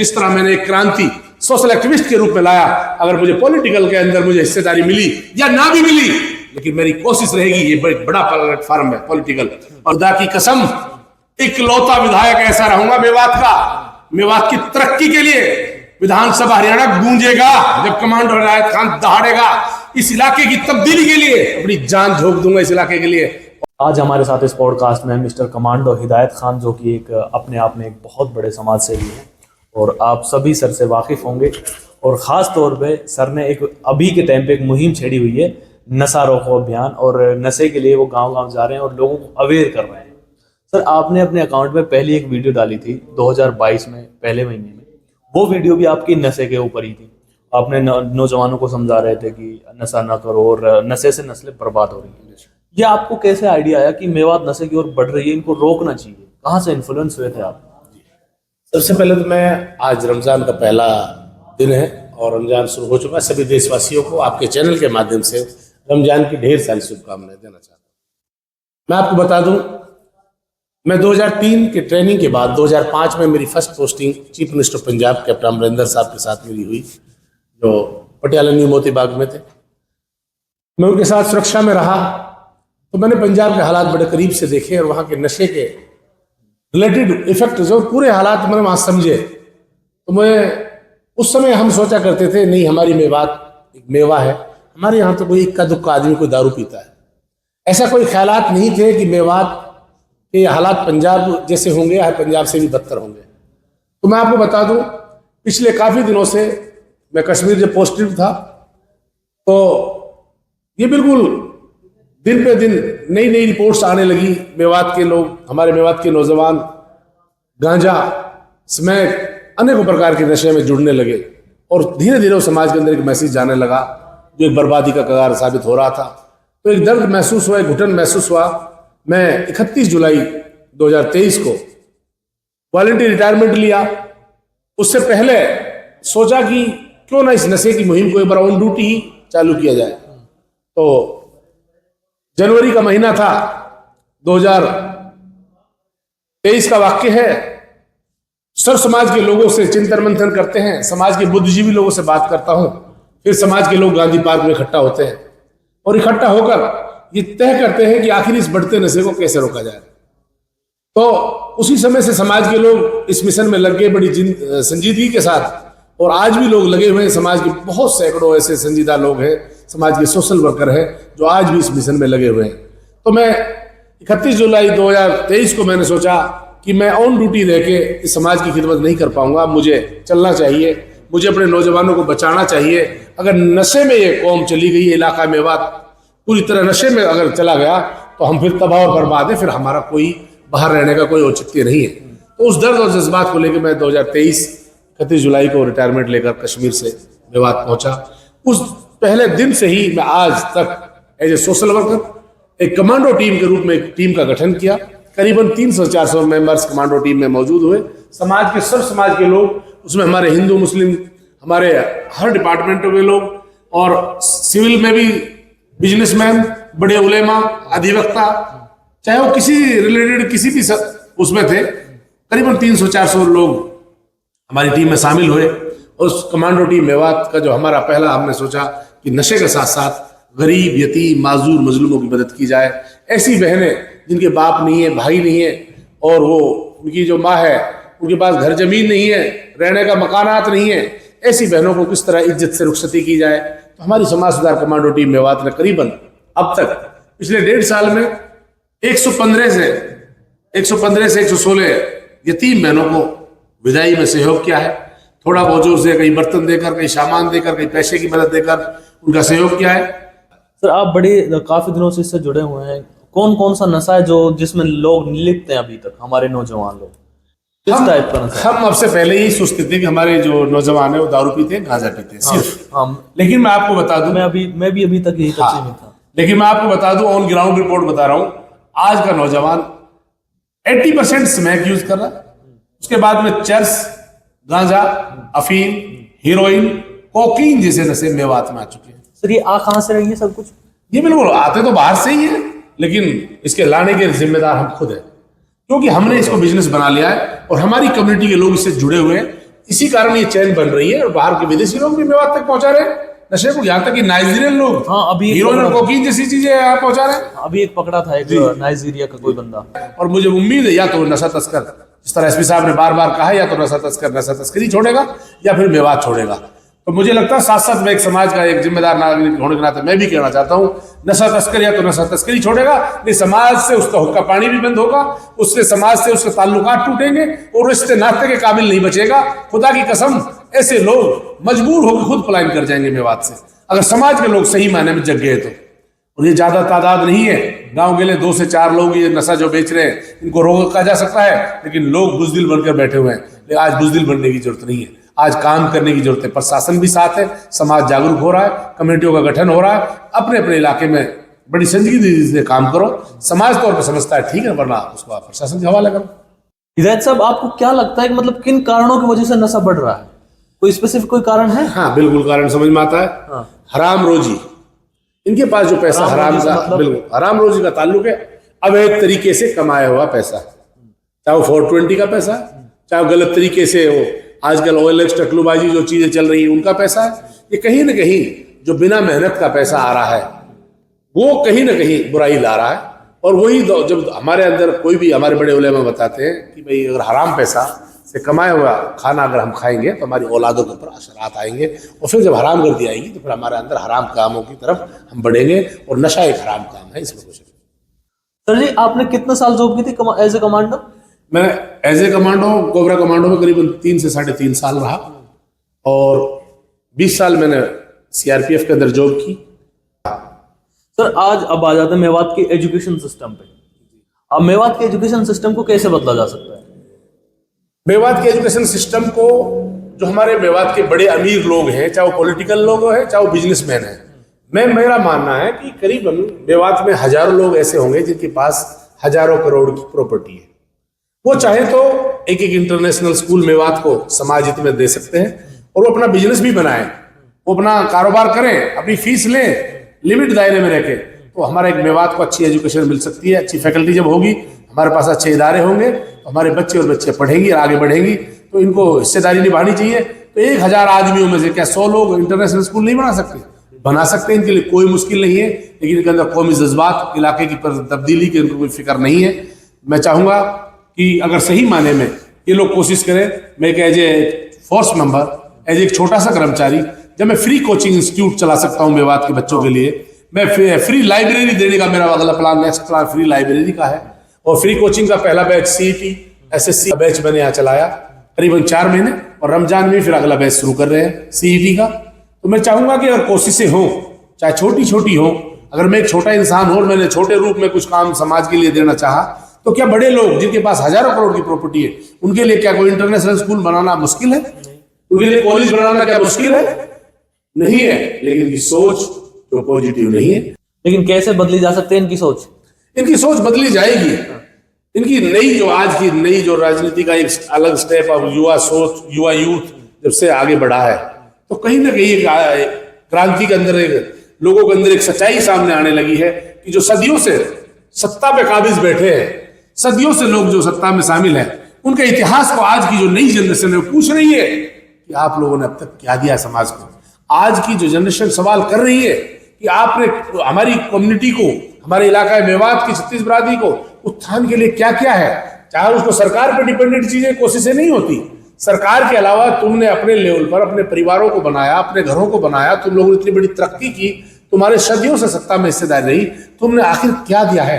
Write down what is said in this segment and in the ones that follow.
जिस तरह मैंने एक क्रांति सोशल एक्टिविस्ट के रूप में लाया, अगर मुझे पॉलिटिकल के अंदर मुझे हिस्सेदारी मिली या ना भी मिली, लेकिन मेरी कोशिश रहेगी, ये बड़ा प्लेटफॉर्म है पॉलिटिकल, और खुदा की कसम इकलौता विधायक ऐसा रहूंगा मेवात का, मेवात की तरक्की के लिए विधानसभा हरियाणा गूंजेगा जब कमांडो हिदायत खान दहाड़ेगा। इस इलाके की तब्दीली के लिए अपनी जान झोंक दूंगा इस इलाके के लिए। आज हमारे साथ इस पॉडकास्ट में मिस्टर कमांडो हिदायत खान, जो कि एक अपने आप में एक बहुत बड़े समाज सेवी हैं, और आप सभी सर से वाकिफ़ होंगे। और ख़ास तौर पे सर ने एक अभी के टाइम पे एक मुहिम छेड़ी हुई है, नशा रोको अभियान, और नशे के लिए वो गांव-गांव जा रहे हैं और लोगों को अवेयर कर रहे हैं। सर, आपने अपने अकाउंट में पहली एक वीडियो डाली थी 2022 में, पहले महीने में। वो वीडियो भी आपकी नशे के ऊपर ही थी। आपने नौजवानों को समझा रहे थे कि नशा ना करो और नशे से नस्लें बर्बाद हो रही हैं। ये आपको कैसे आइडिया आया कि मेवात नशे की ओर बढ़ रही है, इनको रोकना चाहिए? कहाँ से इन्फ्लुएंस हुए थे आप? सबसे पहले तो मैं, आज रमज़ान का पहला दिन है और रमज़ान शुरू हो चुका है। सभी देशवासियों को आपके चैनल के माध्यम से रमज़ान की ढेर सारी शुभकामनाएं देना चाहता हूँ। मैं आपको बता दूं, मैं 2003 के ट्रेनिंग के बाद 2005 में मेरी first posting chief minister of Punjab captain Amarinder साहब के साथ मेरी हुई, जो पटियाला न्यू मोती बाग में थे। मैं उनके साथ सुरक्षा में रहा तो मैंने पंजाब के हालात बड़े करीब से देखे और वहाँ के नशे के रिलेटेड इफेक्ट जो पूरे हालात मैंने वहाँ समझे। तो मैं उस समय हम सोचा करते थे, नहीं हमारी मेवात एक मेवा है, हमारे यहाँ तो कोई इक्का दुक्का आदमी कोई दारू पीता है। ऐसा कोई ख्यालात नहीं थे कि मेवात के हालात पंजाब जैसे होंगे या पंजाब से भी बदतर होंगे। तो मैं आपको बता दूं, पिछले काफ़ी दिनों से मैं कश्मीर जब पोस्टेड था तो ये बिल्कुल दिन पे दिन नई नई रिपोर्ट्स आने लगी। मेवात के लोग, हमारे मेवात के नौजवान गांजा, स्मैक, अनेकों प्रकार के नशे में जुड़ने लगे और धीरे धीरे उस समाज के अंदर एक मैसेज जाने लगा जो एक बर्बादी का कगार साबित हो रहा था। तो एक दर्द महसूस हुआ, एक घुटन महसूस हुआ। मैं 31 जुलाई 2023 को वॉलंटरी रिटायरमेंट लिया। उससे पहले सोचा कि क्यों ना इस नशे की मुहिम को एक बार ऑन ड्यूटी ही चालू किया जाए। तो जनवरी का महीना था, 2023 का वाक्य है। सर्व समाज के लोगों से चिंतन मंथन करते हैं, समाज के बुद्धिजीवी लोगों से बात करता हूं, फिर समाज के लोग गांधी पार्क में इकट्ठा होते हैं और इकट्ठा होकर ये तय करते हैं कि आखिर इस बढ़ते नशे को कैसे रोका जाए। तो उसी समय से समाज के लोग इस मिशन में लग गए बड़ी संजीदगी के साथ, और आज भी लोग लगे हुए हैं। समाज के बहुत सैकड़ों ऐसे संजीदा लोग हैं, समाज के सोशल वर्कर हैं जो आज भी इस मिशन में लगे हुए हैं। तो मैं 31 जुलाई 2023 को मैंने सोचा कि मैं ऑन ड्यूटी रह के इस समाज की खिदमत नहीं कर पाऊंगा, मुझे चलना चाहिए, मुझे अपने नौजवानों को बचाना चाहिए। अगर नशे में ये कौम चली गई, ये इलाका मेवात पूरी तरह नशे में अगर चला गया तो हम फिर तबाह और बर्बाद है, फिर हमारा कोई बाहर रहने का कोई औचित्य नहीं है। तो उस दर्द और जज्बात को लेकर मैं 2023 31 जुलाई को रिटायरमेंट लेकर कश्मीर से मेवात पहुंचा। उस पहले दिन से ही मैं आज तक एज ए सोशल वर्कर एक कमांडो टीम के रूप में एक टीम का गठन किया। करीबन 300-400 मेंबर्स कमांडो टीम में मौजूद हुए। समाज के सर्व समाज के लोग, उसमें हमारे हिंदू मुस्लिम, हमारे हर डिपार्टमेंटों के लोग, और सिविल में भी बिजनेसमैन, बड़े उलेमा, अधिवक्ता, चाहे वो किसी रिलेटेड किसी भी उसमें थे। करीबन 300-400 लोग हमारी टीम में शामिल हुए। उस कमांडो टीम मेवात का जो हमारा पहला, हमने सोचा कि नशे के साथ साथ गरीब, यतीम, माजूर, मजलूमों की मदद की जाए। ऐसी बहनें जिनके बाप नहीं है, भाई नहीं है, और वो उनकी जो माँ है उनके पास घर जमीन नहीं है, रहने का मकानात नहीं है, ऐसी बहनों को किस तरह इज्जत से रुखसती की जाए। तो हमारी समाज सुधार कमांडो टीम मेवात ने करीबन अब तक पिछले 1.5 साल में 115 से 116 यतीम बहनों को विदाई में सहयोग किया है। थोड़ा बहुत जोर से कहीं बर्तन देकर, कहीं सामान देकर, कहीं पैसे की मदद देकर उनका सहयोग किया है। सर, आप काफी दिनों से इससे जुड़े हुए हैं। कौन कौन सा नशा है जो जिसमें लोग लिप्त हैं अभी तक, हमारे नौजवान लोग? किस टाइप का नशा? हम अब से पहले ही सोचते थे कि हमारे जो नौजवान है वो दारू पीते हैं, गांजा पीते हैं सिर्फ। लेकिन मैं आपको बता दूं, मैं भी अभी तक यही कच्चे में था। लेकिन मैं आपको बता दूं, ऑन ग्राउंड रिपोर्ट बता रहा हूं, आज का नौजवान 80% स्मैक यूज कर रहा है। उसके बाद में चर्स, गांजा, अफीम, हीरोइन, कोकीन जैसे नशे मेवात में आ चुके हैं। सर, ये आ कहां से रही है सब कुछ? ये बिल्कुल आते तो बाहर से ही है, लेकिन इसके लाने के जिम्मेदार हम खुद हैं, क्योंकि हमने इसको बिजनेस बना लिया है और हमारी कम्युनिटी के लोग इससे जुड़े हुए हैं। इसी कारण ये चैन बन रही है और बाहर के विदेशी लोग भी मेवात तक पहुंचा रहे हैं नशे को, यहाँ तक कि नाइजीरियन लोग हाँ, अभी हीरोइन और कोकीन जैसी चीजें यहाँ पहुंचा रहे हैं। अभी एक पकड़ा था एक नाइजीरिया का कोई बंदा। और मुझे उम्मीद है या तो नशा तस्कर, जिस तरह एसपी साहब ने बार बार कहा, या तो नशा तस्कर नशा तस्करी छोड़ेगा या फिर मेवात छोड़ेगा। तो मुझे लगता है साथ साथ मैं एक समाज का एक जिम्मेदार नागरिक होने के नाते मैं भी कहना चाहता हूँ, नशा तस्कर या तो नशा तस्करी छोड़ेगा, नहीं समाज से उसका हुक्का पानी भी बंद होगा, उससे समाज से उसके ताल्लुकात टूटेंगे और रिश्ते नाते के काबिल नहीं बचेगा। खुदा की कसम, ऐसे लोग मजबूर होकर खुद पलायन कर जाएंगे मेवात से, अगर समाज के लोग सही मायने में जग गए तो। और ये ज्यादा तादाद नहीं है, गांव के लिए 2 से 4 लोग ये नशा जो बेच रहे हैं, इनको रोका जा सकता है, लेकिन लोग बुजदिल बनकर बैठे हुए हैं। लेकिन आज बुजदिल बनने की जरूरत नहीं है, आज काम करने की जरूरत है। प्रशासन भी साथ है, समाज जागरूक हो रहा है, कमेटियों का गठन हो रहा है। अपने अपने इलाके में बड़ी संजीदगी से काम करो, समाज तौर पर समझता है ठीक है, वरना उसको आप प्रशासन के हवाले करो। हिदायत साहब, आपको क्या लगता है कि मतलब किन कारणों की वजह से नशा बढ़ रहा है? कोई स्पेसिफिक कोई कारण है? हाँ बिल्कुल, कारण समझ में आता है। हाँ। हराम रोजी, इनके पास जो पैसा हराम का, मतलब? बिल्कुल हराम रोजी का ताल्लुक है। अवैध तरीके से कमाया हुआ पैसा, चाहे वो 420 का पैसा, चाहे गलत तरीके से वो आजकल OLX टकलूबाजी जो चीजें चल रही है उनका पैसा है। ये कहीं ना कहीं जो बिना मेहनत का पैसा आ रहा है वो कहीं ना कहीं बुराई ला रहा है। और वही जब हमारे अंदर कोई भी, हमारे बड़े उलेमा बताते हैं कि भाई अगर हराम पैसा से कमाया हुआ खाना अगर हम खाएंगे तो हमारी औलादों के ऊपर असरात आएंगे, और फिर जब हराम गर्दी आएगी तो फिर हमारे अंदर हराम कामों की तरफ हम बढ़ेंगे, और नशा एक हराम काम है, इसमें कुछ। सर जी, आपने कितने साल जॉब की थी एज ए कमांडो? मैं as a commando, cobra commando में करीबन 3 से 3.5 साल रहा, और 20 साल मैंने CRPF के अंदर जॉब की। सर, आज अब आ जाते हैं मेवात के एजुकेशन सिस्टम पे। अब मेवात के एजुकेशन सिस्टम को कैसे बदला जा सकता है? मेवात के एजुकेशन सिस्टम को, जो हमारे मेवात के बड़े अमीर लोग हैं, चाहे वो पॉलिटिकल लोग हैं चाहे वो बिजनेसमैन हैं, मेरा मानना है कि करीबन मेवात में हजारों लोग ऐसे होंगे जिनके पास हजारों करोड़ की प्रॉपर्टी है। वो चाहे तो एक इंटरनेशनल स्कूल मेवात को समाज हित में दे सकते हैं, और वो अपना बिजनेस भी बनाए, वो अपना कारोबार करें, अपनी फीस लें, लिमिट दायरे में रखें, तो हमारा एक मेवात को अच्छी एजुकेशन मिल सकती है। अच्छी फैकल्टी जब होगी, हमारे पास अच्छे इदारे होंगे, तो हमारे बच्चे और बच्चे पढ़ेंगी और आगे बढ़ेंगी। तो इनको हिस्सेदारी निभानी चाहिए। तो 1000 आदमियों में से क्या 100 लोग इंटरनेशनल स्कूल नहीं बना सकते? बना सकते हैं, इनके लिए कोई मुश्किल नहीं है, लेकिन इनके अंदर कौमी जज्बात, इलाके की तब्दीली की इनको कोई फिक्र नहीं है। मैं चाहूंगा कि अगर सही माने में ये लोग कोशिश करें। मैं as a force member, as एक छोटा सा कर्मचारी, जब मैं फ्री कोचिंग इंस्टीट्यूट चला सकता हूं मेवात के बच्चों के लिए, मैं फ्री लाइब्रेरी देने का मेरा अगला plan, next plan free library का है। और फ्री कोचिंग का पहला बैच CET SSC का बैच मैंने यहाँ चलाया करीबन 4 महीने, और रमजान में फिर अगला बैच शुरू कर रहे हैं CET का। तो मैं चाहूंगा कि अगर कोशिशें हों, चाहे छोटी छोटी हो, अगर मैं एक छोटा इंसान हूं और मैंने छोटे रूप में कुछ काम समाज के लिए देना चाहा, तो क्या बड़े लोग जिनके पास हजारों करोड़ की प्रॉपर्टी है, उनके लिए क्या कोई इंटरनेशनल स्कूल बनाना मुश्किल है? उनके लिए कॉलेज बनाना क्या मुश्किल है? नहीं है। लेकिन इनकी सोच तो पॉजिटिव नहीं है। लेकिन कैसे बदली जा सकती है इनकी सोच? इनकी सोच बदली जाएगी। इनकी नई जो आज की नई जो राजनीति का एक अलग स्टेप ऑफ युवा सोच, युवा यूथ जब से आगे बढ़ा है, तो कहीं ना कहीं एक क्रांति के अंदर लोगों के अंदर एक सच्चाई सामने आने लगी है कि जो सदियों से सत्ता पे काबिज बैठे हैं, सदियों से लोग जो सत्ता में शामिल हैं, उनके इतिहास को आज की जो नई जनरेशन है पूछ रही है कि आप लोगों ने अब तक क्या दिया समाज को। आज की जो जनरेशन सवाल कर रही है कि आपने हमारी कम्युनिटी को, हमारे इलाका मेवात की 36 बरादरी को उत्थान के लिए क्या किया है। चाहे उसको सरकार पर डिपेंडेंट चीजें, कोशिशें नहीं होती। सरकार के अलावा तुमने अपने लेवल पर अपने परिवारों को बनाया, अपने घरों को बनाया, तुम लोगों ने इतनी बड़ी तरक्की की, तुम्हारे सदियों से सत्ता में हिस्सेदारी रही, तुमने आखिर क्या दिया है?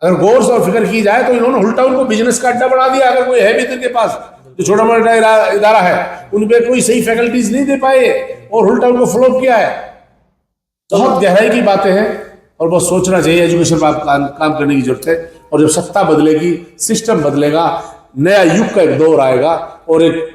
अगर गौर से और फिक्र की जाए तो इन्होंने उल्टा उनको बिजनेस का अड्डा बना दिया। अगर कोई है भी इनके पास जो छोटा मोटा इदारा है, उन पे कोई सही फैकल्टीज नहीं दे पाए और उल्टा उनको फ्लॉप किया है। बहुत गहराई की बातें हैं और बहुत सोचना चाहिए। एजुकेशन पर काम करने की जरूरत है। और जब सत्ता बदलेगी, सिस्टम बदलेगा, नया युग का एक दौर आएगा और एक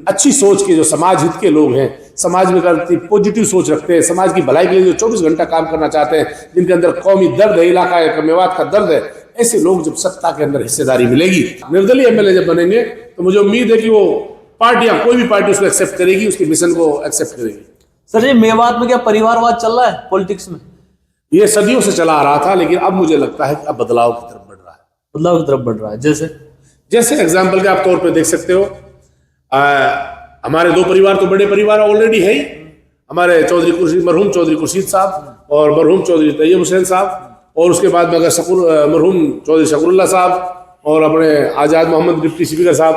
अच्छी सोच के जो समाज हित के लोग हैं, समाज में करती पॉजिटिव सोच रखते हैं, समाज की भलाई के लिए जो 24 घंटा काम करना चाहते हैं, जिनके अंदर कौमी दर्द है, इलाका है, मेवात का दर्द है, ऐसे लोग जब सत्ता के अंदर हिस्सेदारी मिलेगी, निर्दलीय MLA जब बनेंगे, तो मुझे उम्मीद है कि वो पार्टियां, कोई भी पार्टी उसको एक्सेप्ट करेगी, उसके मिशन को एक्सेप्ट करेगी। सर, ये मेवात में क्या परिवारवाद चल रहा है पॉलिटिक्स में? ये सदियों से चला आ रहा था, लेकिन अब मुझे लगता है कि अब बदलाव की तरफ बढ़ रहा है। बदलाव की तरफ बढ़ रहा है। जैसे एग्जाम्पल के आप तौर पर देख सकते हो, हमारे दो परिवार तो बड़े परिवार ऑलरेडी है ही, हमारे मरहूम चौधरी खुर्शीद साहब और मरहूम चौधरी तैयब हुसैन साहब, और उसके बाद में अगर मरहूम चौधरी शकरुल्लाह साहब और अपने आज़ाद मोहम्मद डिप्टी स्पीकर साहब,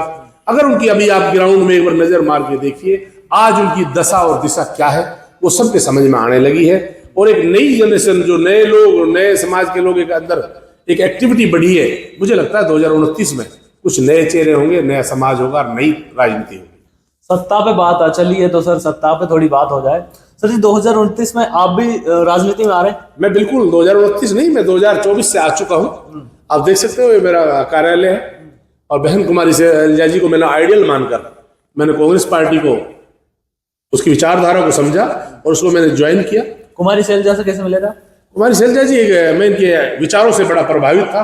अगर उनकी अभी आप ग्राउंड में एक बार नजर मार के देखिए आज उनकी दशा और दिशा क्या है, वो सबके समझ में आने लगी है। और एक नई जनरेशन, जो नए लोग, नए समाज के लोग के अंदर एक एक्टिविटी बढ़ी है। मुझे लगता है 2029 में कुछ नए चेहरे होंगे, नया समाज होगा, नई राजनीति होगी। सत्ता पे बात चली है तो सर सत्ता पे थोड़ी बात हो जाए। सर जी 2029 में आप भी राजनीति में आ रहे हैं? मैं बिल्कुल 2029 नहीं, मैं 2024 से आ चुका हूँ। आप देख सकते हो ये मेरा कार्यालय है, और बहन कुमारी शैलजा जी को मैंने आइडियल मानकर मैंने कांग्रेस पार्टी को, उसकी विचारधारा को समझा और उसको मैंने ज्वाइन किया। कुमारी शैलजा से कैसे मिलेगा? कुमारी शैलजा जी मैं इनके विचारों से बड़ा प्रभावित था।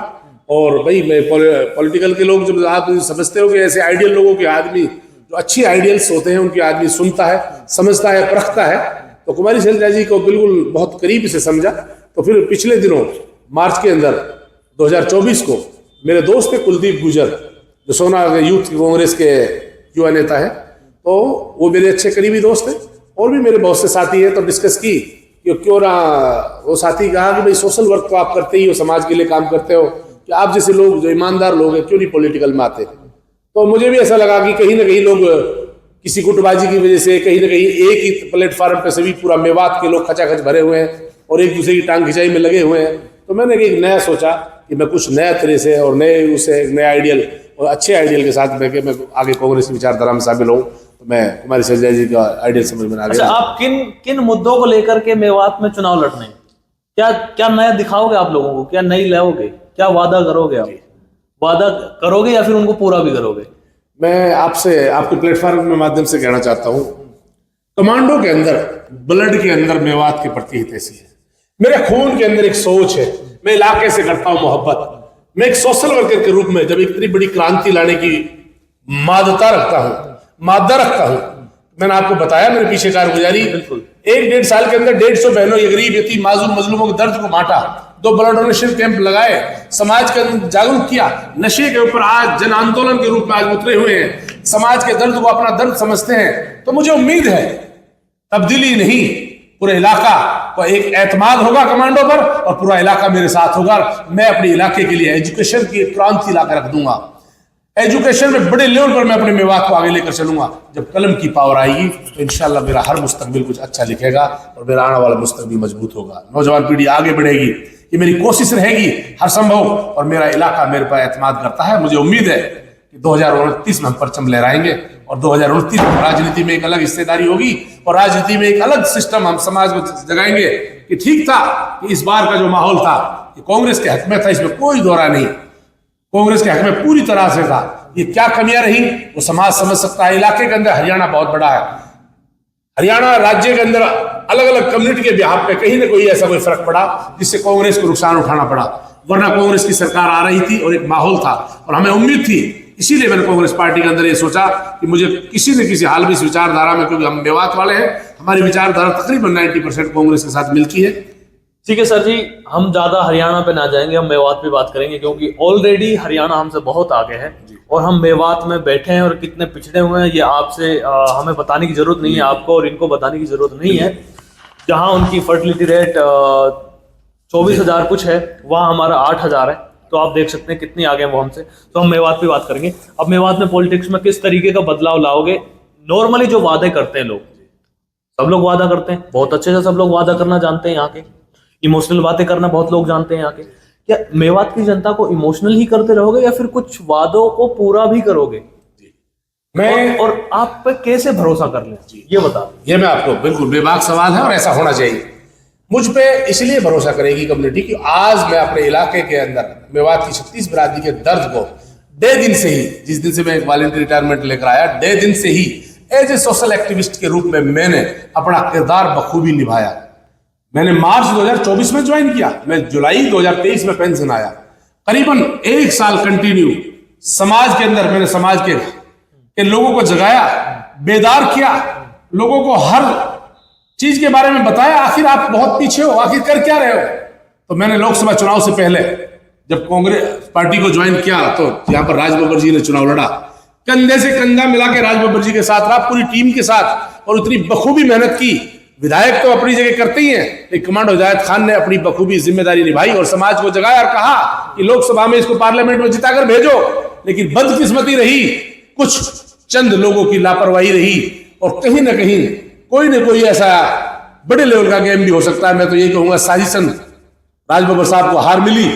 और भाई मैं पॉलिटिकल के लोग, जब आप समझते हो कि ऐसे आइडियल लोगों के आदमी, जो अच्छी आइडियल्स होते हैं उनके आदमी सुनता है, समझता है, परखता है, तो कुमारी शैलजा जी को बिल्कुल बहुत करीब से समझा। तो फिर पिछले दिनों मार्च के अंदर 2024 को मेरे दोस्त थे कुलदीप गुजर, जो सोना यूथ कांग्रेस के युवा नेता है, तो वो मेरे अच्छे करीबी दोस्त हैं। और भी मेरे बहुत से साथी हैं, तो डिस्कस की कि क्यों ना, वो साथी कहा कि भाई सोशल वर्क तो आप करते ही हो, समाज के लिए काम करते हो, कि आप जैसे लोग जो ईमानदार लोग हैं क्यों नहीं पॉलिटिकल में आते। तो मुझे भी ऐसा लगा कि कहीं ना कहीं लोग किसी गुटबाजी की वजह से कहीं ना कहीं एक ही प्लेटफॉर्म पे सभी पूरा मेवात के लोग खचाखच भरे हुए हैं और एक दूसरे की टांग खिंचाई में लगे हुए हैं। तो मैंने एक नया सोचा कि मैं कुछ नया तरह से और नया आइडियल और अच्छे आइडियल के साथ मैं आगे कांग्रेस की विचारधारा में शामिल हूँ। तो मैं कुमारी शैलजा जी का आइडियल समझ में आ गया। अच्छा, आप किन मुद्दों को लेकर के मेवात में चुनाव लड़ने, क्या नया दिखाओगे आप लोगों को? क्या नई लाओगे? क्या वादा करोगे? आप वादा करोगे या फिर उनको पूरा भी करोगे? मैं आपसे आपके प्लेटफॉर्म के माध्यम से कहना चाहता हूँ, कमांडो के अंदर, ब्लड के अंदर मेवात के प्रति हित ऐसी है। मेरे खून के अंदर एक सोच है, मैं इलाके से करता हूँ मोहब्बत। मैं एक सोशल वर्कर के रूप में जब इतनी बड़ी क्रांति लाने की मादा रखता हूँ, मैंने आपको बताया मेरे पीछे कारगुजारी, बिल्कुल 1-1.5 साल के अंदर 150 बहनों, ये गरीब, यतीम, माजूम, मजलूमों के दर्द को बांटा, 2 ब्लड डोनेशन कैंप लगाए, समाज के अंदर जागरूक किया, नशे के ऊपर आज जन आंदोलन के रूप में आज उतरे हुए हैं, समाज के दर्द को अपना दर्द समझते हैं। तो मुझे उम्मीद है तब्दीली नहीं, पूरे इलाका को एक एतमाद होगा कमांडो पर, और पूरा इलाका मेरे साथ होगा। मैं अपने इलाके के लिए एजुकेशन की क्रांति लाकर रख दूंगा। एजुकेशन में बड़े लेवल पर मैं अपने मेवात को आगे लेकर चलूंगा। जब कलम की पावर आएगी तो इंशाल्लाह मेरा हर मुस्तकबिल कुछ अच्छा लिखेगा और मेरा आने वाला मुस्तकबिल मजबूत होगा। नौजवान पीढ़ी आगे बढ़ेगी, ये मेरी कोशिश रहेगी हर संभव, और मेरा इलाका मेरे पर एतमाद करता है। मुझे उम्मीद है कि 2029 में हम परचम लहराएंगे और 2029 में राजनीति में एक अलग हिस्सेदारी होगी और राजनीति में एक अलग सिस्टम हम समाज को जगाएंगे कि ठीक था कि इस बार का जो माहौल था ये कांग्रेस के हक में था, इसमें कोई दौरा नहीं, कांग्रेस के हक में पूरी तरह से था। ये क्या कमियां रही वो समाज समझ सकता है। इलाके के अंदर हरियाणा बहुत बड़ा है, हरियाणा राज्य के अंदर अलग अलग कम्युनिटी के बिहाफ पे कहीं ना कोई ऐसा कोई फर्क पड़ा जिससे कांग्रेस को नुकसान उठाना पड़ा, वरना कांग्रेस की सरकार आ रही थी और एक माहौल था और हमें उम्मीद थी। इसीलिए मैंने कांग्रेस पार्टी के अंदर ये सोचा कि मुझे किसी न किसी हाल में इस विचारधारा में, क्योंकि हम मेवात वाले हैं, हमारी विचारधारा तकरीबन 90% कांग्रेस के साथ मिलती है। ठीक है सर जी, हम ज्यादा हरियाणा पे ना जाएंगे, हम मेवात पे बात करेंगे क्योंकि ऑलरेडी हरियाणा हमसे बहुत आगे है और हम मेवात में बैठे हैं और कितने पिछड़े हुए हैं ये आपसे हमें बताने की जरूरत नहीं है, आपको और इनको बताने की जरूरत नहीं है। जहां उनकी फर्टिलिटी रेट 24,000 कुछ है, वहां हमारा 8,000 है, तो आप देख सकते हैं कितनी आगे हैं वो हमसे। तो हम मेवात पे बात करेंगे। अब मेवात में पॉलिटिक्स में किस तरीके का बदलाव लाओगे? नॉर्मली जो वादे करते हैं लोग, सब लोग वादा करते हैं, बहुत अच्छे से सब लोग वादा करना जानते हैं, यहाँ के इमोशनल बातें करना बहुत लोग जानते हैं यहाँ के। क्या मेवात की जनता को इमोशनल ही करते रहोगे या फिर कुछ वादों को पूरा भी करोगे? मैं और आप पे कैसे भरोसा कर लें ये बता। ये मैं आपको बिल्कुल बेबाक सवाल है और ऐसा होना चाहिए। मुझ पे इसलिए भरोसा करेगी कम्युनिटी कि आज मैं अपने इलाके के अंदर मेवात की 36 बिरादरी के दर्द को डे दिन से ही, जिस दिन से मैं एक वॉलंटियर रिटायरमेंट लेकर आया, डे दिन से ही एज ए सोशल एक्टिविस्ट के रूप में मैंने अपना किरदार बखूबी निभाया। मैंने मार्च 2024 में ज्वाइन किया, मैं जुलाई 2023 में पेंशन आया। करीबन 1 साल कंटिन्यू समाज के अंदर मैंने समाज के लोगों को जगाया, बेदार किया, लोगों को हर चीज के बारे में बताया। आखिर आप बहुत पीछे हो, आखिर कर क्या रहे हो? तो मैंने लोकसभा चुनाव से पहले जब कांग्रेस पार्टी को ज्वाइन किया तो यहाँ पर राज बब्बर जी ने चुनाव लड़ा, कंधे से कंधा मिला के राज बब्बर जी के साथ रहा, पूरी टीम के साथ, और उतनी बखूबी मेहनत की। विधायक तो अपनी जगह करते ही हैं, लेकिन कमांडो हिदायत खान ने अपनी बखूबी जिम्मेदारी निभाई और समाज को जगाया और कहा कि लोकसभा में इसको पार्लियामेंट में जिताकर भेजो। लेकिन बदकिस्मती रही, कुछ चंद लोगों की लापरवाही रही, और कहीं ना कहीं कोई ना कोई ऐसा बड़े लेवल का गेम भी हो सकता है। मैं तो यही कहूंगा, साजिशन राज बब्बर साहब को हार मिली,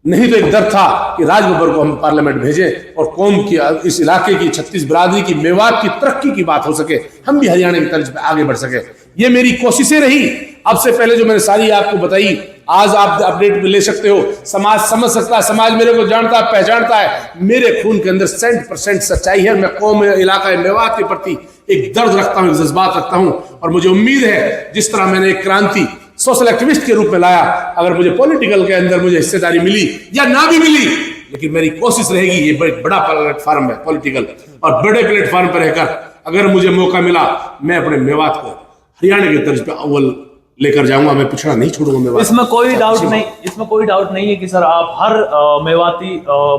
नहीं तो एक डर था कि राज बब्बर को हम पार्लियामेंट भेजें और कौम की, इस इलाके की, 36 बिरादरी की, मेवात की तरक्की की बात हो सके, हम भी हरियाणा की तर्ज पे आगे बढ़ सके। ये मेरी कोशिशें रही। अब से पहले जो मैंने सारी आपको बताई, आज आप अपडेट ले सकते हो, समाज समझ सकता है, समाज मेरे को जानता है, पहचानता है। मेरे खून के अंदर 100% सच्चाई है। मैं कौम, इलाका, मेवात के प्रति एक दर्द रखता हूं, एक जज्बात रखता हूं, और मुझे उम्मीद है जिस तरह मैंने एक क्रांति सोशल एक्टिविस्ट के रूप में लाया, अगर मुझे पॉलिटिकल के अंदर मुझे हिस्सेदारी मिली या ना भी मिली, लेकिन मेरी कोशिश रहेगी, ये बड़ा प्लेटफॉर्म है पॉलिटिकल, और बड़े प्लेटफॉर्म पर रहकर अगर मुझे मौका मिला, मैं अपने मेवात को हरियाणा के तर्ज पे अव्वल लेकर जाऊंगा, मैं पिछड़ा नहीं छोड़ूंगा मेवात। इसमें कोई डाउट नहीं है कि सर आप हर मेवाती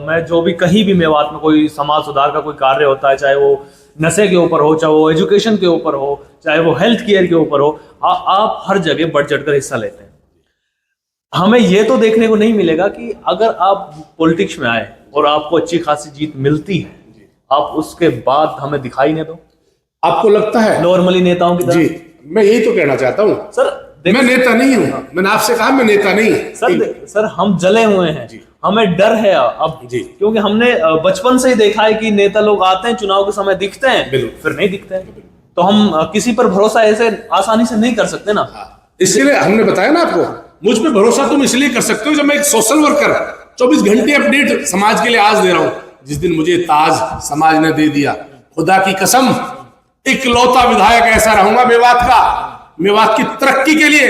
में, जो भी कहीं भी मेवात में कोई समाज सुधार का कोई कार्य होता है, चाहे वो नशे के ऊपर हो, चाहे वो एजुकेशन के ऊपर हो, चाहे वो हेल्थ केयर के ऊपर हो, आप हर जगह बढ़ चढ़कर हिस्सा लेते हैं। हमें ये तो देखने को नहीं मिलेगा कि अगर आप पॉलिटिक्स में आए और आपको अच्छी खासी जीत मिलती है, आप उसके बाद हमें दिखाई नहीं दो। आपको लगता है नॉर्मली नेताओं की तरह? जी, मैं यही तो कहना चाहता हूं सर, मैं नेता नहीं हूं। मैंने आपसे कहा मैं नेता नहीं सर हम जले हुए हैं, हमें डर है अब जी, क्योंकि हमने बचपन से ही देखा है कि नेता लोग आते हैं, चुनाव के समय दिखते हैं, फिर नहीं दिखते हैं। तो हम किसी पर भरोसा ऐसे आसानी से नहीं कर सकते ना। इसलिए हमने बताया ना आपको, मुझ पे भरोसा तुम इसलिए कर सकते हो जब मैं एक सोशल वर्कर 24 घंटे अपडेट समाज के लिए आज दे रहा हूं। जिस दिन मुझे ताज समाज ने दे दिया, खुदा की कसम, इकलौता विधायक ऐसा रहूंगा मेवात का, मेवात की तरक्की के लिए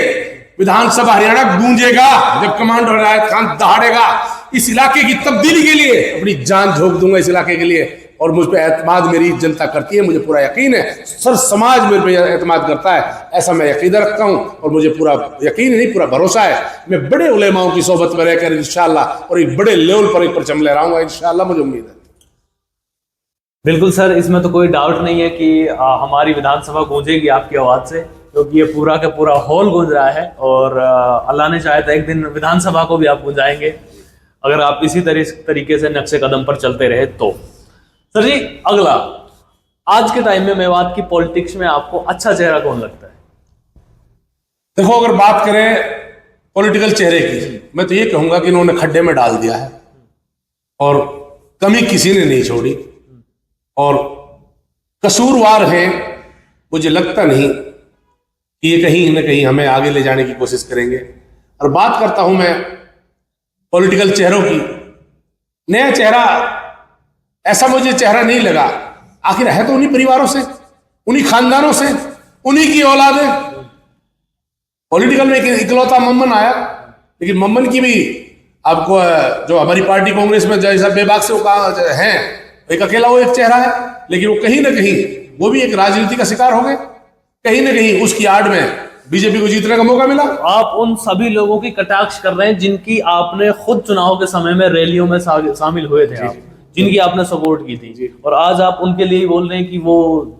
विधानसभा हरियाणा गूंजेगा जब कमांडो हिदायत खान दहाड़ेगा। इस इलाके की तब्दीली के लिए अपनी जान झोंक दूंगा, इस इलाके के लिए, और मुझ पे एतमाद मेरी जनता करती है, मुझे पूरा यकीन है। सर समाज मेरे पे एतमाद करता है, ऐसा मैं यकीन रखता हूं, और मुझे पूरा यकीन नहीं, पूरा भरोसा है। मैं बड़े उलेमाओं की सोबत में रहकर इंशाअल्लाह और एक बड़े लेवल पर एक परचम लहराऊंगा इंशाअल्लाह, मुझे उम्मीद है। बिल्कुल सर, इसमें तो कोई डाउट नहीं है कि हमारी विधानसभा गूंजेगी आपकी आवाज से, क्योंकि ये पूरा का पूरा हॉल गूंज रहा है, और अल्लाह ने चाहे तो एक दिन विधानसभा को भी आप गूंजाएंगे, अगर आप इसी तरीके से नक्शे कदम पर चलते रहे तो। सर जी, अगला, आज के टाइम में मेवात की पॉलिटिक्स में आपको अच्छा चेहरा कौन लगता है? देखो, अगर बात करें पॉलिटिकल चेहरे की, मैं तो ये कहूंगा कि इन्होंने खड्डे में डाल दिया है, और कमी किसी ने नहीं छोड़ी, और कसूरवार हैं। मुझे लगता नहीं कि ये कहीं ना कहीं हमें आगे ले जाने की कोशिश करेंगे। और बात करता हूं मैं पॉलिटिकल चेहरों की, नया चेहरा ऐसा मुझे चेहरा नहीं लगा। आखिर है तो उन्हीं परिवारों से, उन्हीं खानदानों से, उन्हीं की औलाद है। पॉलिटिकल में एक इकलौता मम्मन आया, लेकिन मम्मन की भी आपको, जो हमारी पार्टी कांग्रेस में जैसा बेबाक से वो है, एक अकेला वो एक चेहरा है, लेकिन वो कहीं ना कहीं वो भी एक राजनीति का शिकार हो गए। कहीं ना कहीं उसकी आड़ में बीजेपी को जीतने का मौका मिला। आप उन सभी लोगों की कटाक्ष कर रहे हैं जिनकी आपने खुद चुनाव के समय में रैलियों में शामिल हुए थे, आप जिनकी आपने सपोर्ट की थी, और आज आप उनके लिए ही बोल रहे हैं कि वो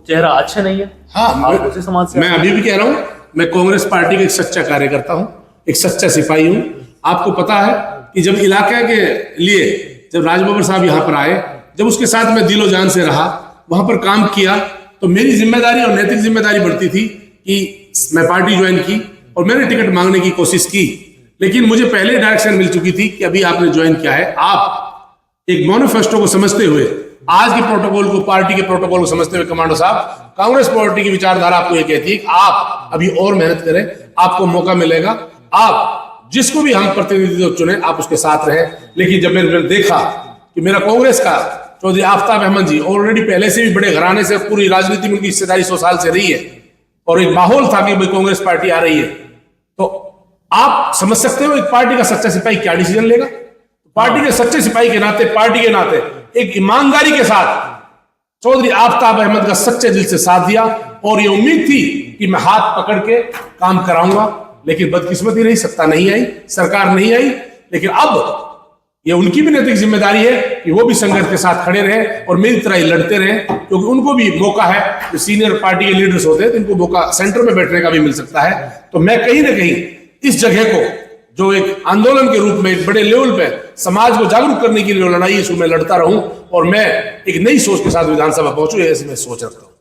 चेहरा अच्छा नहीं है। हाँ, उसी समाज से मैं अभी भी कह रहा हूं, मैं कांग्रेस पार्टी का एक सच्चा कार्यकर्ता हूं, एक सच्चा सिपाही हूं। आपको पता है कि जब इलाके के लिए, जब राज बब्बर साहब यहाँ पर आए, जब उसके साथ मैं दिलो जान से रहा, वहां पर काम किया, तो मेरी जिम्मेदारी और नैतिक जिम्मेदारी बढ़ती थी कि मैं पार्टी ज्वाइन की, और मैंने टिकट मांगने की कोशिश की। लेकिन मुझे पहले डायरेक्शन मिल चुकी थी कि अभी आपने ज्वाइन किया है, आप एक मैनिफेस्टो को समझते हुए, आज के प्रोटोकॉल को, पार्टी के प्रोटोकॉल को समझते हुए, कमांडो साहब, कांग्रेस पार्टी की विचारधारा आपको ये कहती है कि आप अभी और मेहनत करें, आपको मौका मिलेगा, आप जिसको भी हम प्रतिनिधित्व चुने आप उसके साथ रहे। लेकिन जब मैंने देखा कि मेरा कांग्रेस का चौधरी आफ्ताब अहमद जी ऑलरेडी पहले से भी बड़े घराने से, पूरी राजनीति में उनकी हिस्सेदारी 100 साल से रही है, और एक माहौल था कि भाई कांग्रेस पार्टी आ रही है, तो आप समझ सकते हो एक पार्टी का सच्चा सिपाही क्या डिसीजन लेगा। पार्टी के सच्चे सिपाही के नाते, पार्टी के नाते एक ईमानदारी के साथ चौधरी आफ्ताब अहमद का सच्चे दिल से साथ दिया, और ये उम्मीद थी कि मैं हाथ पकड़ के काम कराऊंगा। लेकिन बदकिस्मती रही, सत्ता नहीं आई, सरकार नहीं आई। लेकिन अब ये उनकी भी नैतिक जिम्मेदारी है कि वो भी संघर्ष के साथ खड़े रहे और मेरी तरह ही लड़ते रहे, क्योंकि उनको भी मौका है, जो सीनियर पार्टी के लीडर्स होते हैं तो इनको मौका सेंटर में बैठने का भी मिल सकता है। तो मैं कहीं ना कहीं इस जगह को जो एक आंदोलन के रूप में एक बड़े लेवल पे समाज को जागरूक करने की जो लड़ाई है इसको मैं लड़ता रहूं और मैं एक नई सोच के साथ विधानसभा पहुंचूं, ऐसी मैं सोच रखता हूं।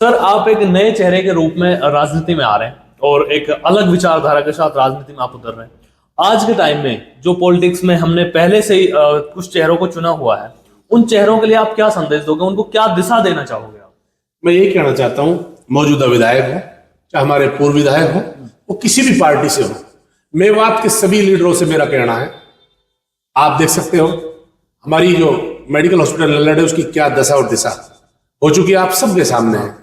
सर, आप एक नए चेहरे के रूप में राजनीति में आ रहे हैं और एक अलग विचारधारा के साथ राजनीति में आप उतर रहे हैं। आज के टाइम में जो पॉलिटिक्स में हमने पहले से ही कुछ चेहरों को चुना हुआ है, उन चेहरों के लिए आप क्या संदेश दोगे, उनको क्या दिशा देना चाहोगे आप? मैं यही कहना चाहता हूं, मौजूदा विधायक हो चाहे हमारे पूर्व विधायक हो, वो किसी भी पार्टी से हो, मेवात के सभी लीडरों से मेरा कहना है, आप देख सकते हो हमारी जो मेडिकल हॉस्पिटल नल्लड़ है उसकी क्या दशा और दिशा हो चुकी है, आप सबके सामने है।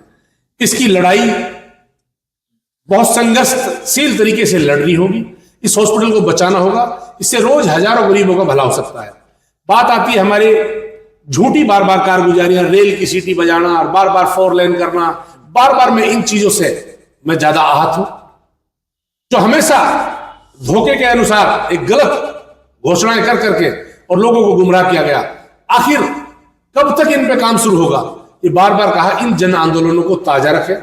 इसकी लड़ाई बहुत संघर्षशील तरीके से लड़ रही होगी, इस हॉस्पिटल को बचाना होगा, इससे रोज हजारों गरीबों का भला हो सकता है। बात आती है हमारे झूठी बार बार कारगुजारियां, रेल की सीटी बजाना और बार बार 4 लेन करना, बार बार मैं इन चीजों से मैं ज्यादा आहत हूं, जो हमेशा धोखे के अनुसार एक गलत घोषणाएं कर करके और लोगों को गुमराह किया गया। आखिर कब तक इन पे काम शुरू होगा, ये बार बार कहा, इन जन आंदोलनों को ताजा रखें,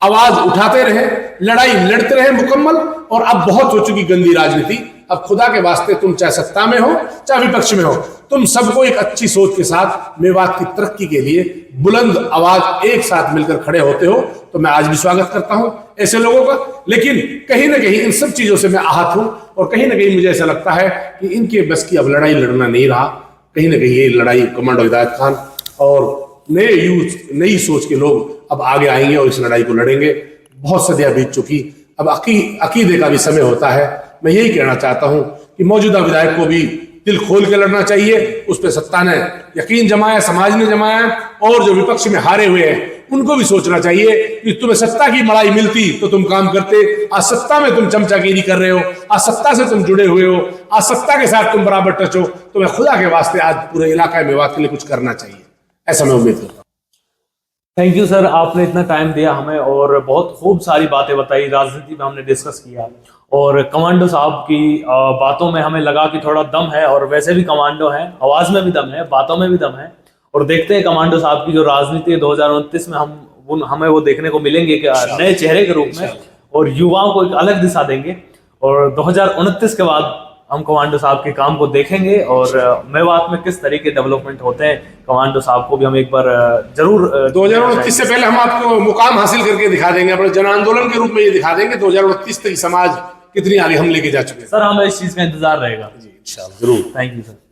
आवाज उठाते रहे, लड़ाई लड़ते रहे मुकम्मल। और अब बहुत हो चुकी गंदी राजनीति, अब खुदा के वास्ते तुम चाहे सत्ता में हो चाहे विपक्ष में हो, तुम सबको एक अच्छी सोच के साथ मेवात की तरक्की के लिए बुलंद आवाज एक साथ मिलकर खड़े होते हो, तो मैं आज भी स्वागत करता हूं ऐसे लोगों का। लेकिन कहीं ना कहीं इन सब चीजों से मैं आहत हूं और कहीं ना कहीं मुझे ऐसा लगता है कि इनके बस की अब लड़ाई लड़ना नहीं रहा। कहीं ना कहीं ये लड़ाई कमांडो हिदायत खान और नई सोच के लोग अब आगे आएंगे और इस लड़ाई को लड़ेंगे। बहुत सदियां बीत चुकी, अब अकीदे का भी समय होता है। मैं यही कहना चाहता हूं कि मौजूदा विधायक को भी दिल खोल के लड़ना चाहिए, उस पर सत्ता ने यकीन जमाया, समाज ने जमाया, और जो विपक्ष में हारे हुए हैं उनको भी सोचना चाहिए कि तुम्हें सत्ता की मलाई मिलती तो तुम काम करते, आज सत्ता में तुम चमचागिरी कर रहे हो, आज सत्ता से तुम जुड़े हुए हो, आज सत्ता के साथ तुम बराबर टच हो, तो मैं खुदा के वास्ते आज पूरे इलाका मेवात के लिए कुछ करना चाहिए, ऐसा मैं उम्मीद करता हूँ। थैंक यू सर, आपने इतना टाइम दिया हमें और बहुत खूब सारी बातें बताई, राजनीति में हमने डिस्कस किया और कमांडो साहब की बातों में हमें लगा कि थोड़ा दम है, और वैसे भी कमांडो हैं, आवाज में भी दम है, बातों में भी दम है। और देखते हैं कमांडो साहब की जो राजनीति है 2029 में हमें वो देखने को मिलेंगे कि नए चेहरे के रूप में, और युवाओं को एक अलग दिशा देंगे। और 2029 के बाद हम कमांडो साहब के काम को देखेंगे और मेवात में किस तरीके डेवलपमेंट होते हैं, कमांडो साहब को भी हम एक बार जरूर 2029 से पहले हम आपको मुकाम हासिल करके दिखा देंगे, अपने जन आंदोलन के रूप में ये दिखा देंगे 2029 तक समाज कितनी आगे हम लेके जा चुके हैं। सर, हमें इस चीज का इंतजार रहेगा। जी इंशाल्लाह जरूर। Thank you sir.